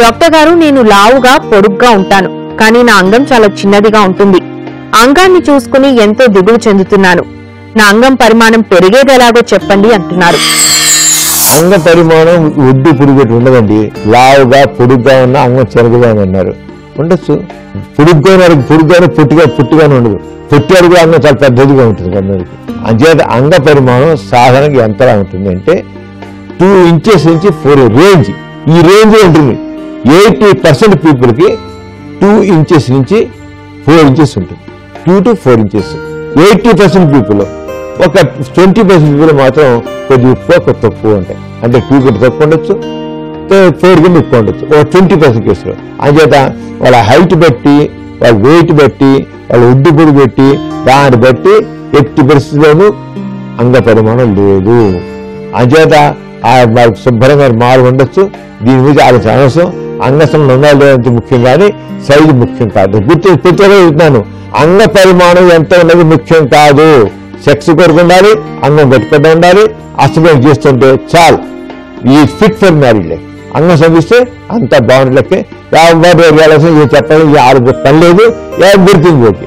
Doctor గారు, నేను లావుగా పొడుగ్గా ఉంటాను, కానీ నా అంగం చాలా చిన్నదిగా ఉంటుంది. అంగాన్ని చూసుకుని ఎంతో దిగులు చెందుతున్నాను. నా అంగం పరిమాణం పెరిగేదెలాగో చెప్పండి అంటున్నారు. అంగ పరిమాణం ఒడ్డు పురుగేటు ఉండదండి. లావుగా పొడుగ్గా ఉన్న అంగం చెరగగా అన్నారు. ఉండొచ్చు. పొడుగ్గానే పుట్టిగానే ఉండదు. పొట్టారుగా అంగం చాలా పెద్దదిగా ఉంటుంది కొందరికి. అంచేత అంగ పరిమాణం సాధారణంగా ఎంతలా ఉంటుంది అంటే 2 ఇంచెస్ నుంచి 4 రేంజ్. ఈ రేంజ్ ఉంటుంది. 80% పీపుల్కి 2 ఇంచెస్ నుంచి 4 ఇంచెస్ ఉంటుంది. 2 to 4 ఇంచెస్ 80% పీపుల్. ఒక 20% పీపుల్ మాత్రం కొద్దిగా ఎక్కువ తక్కువ ఉంటాయి. అంటే 2 కంటే తక్కువ ఉండొచ్చు, 4 కంటే ఎక్కువ ఉండొచ్చు. ఒక 20% కేసులో. అంచేత వాళ్ళ హైట్ బట్టి, వాళ్ళ వెయిట్ బట్టి, వాళ్ళ ఒడ్డు పొడి బట్టి, దాన్ని బట్టి ఎట్టి పరిస్థితుల్లోనూ అంగ పరిమాణం లేదు. అంచేత శుభ్రంగా మారు ఉండొచ్చు. దీని మీద ఆలోచన అవసరం. అంగసంలో ఉండాలి లేదంటే ముఖ్యం, కానీ సైజు ముఖ్యం కాదు. చెప్తున్నాను, అంగ పరిమాణం ఎంత ఉన్నది ముఖ్యం కాదు. సెక్స్ కొరకు ఉండాలి, అంగం గట్టిపడ్డ ఉండాలి, అసలు చేస్తుంటే చాలు. ఈ ఫిట్ ఫర్ మ్యారీడ్ లైఫ్. అంగం సంపిస్తే అంత బాగుండలేకే. ఎవరు చెప్పాలి, 6 పని లేదు, ఎవరు గుర్తింది ఓకే.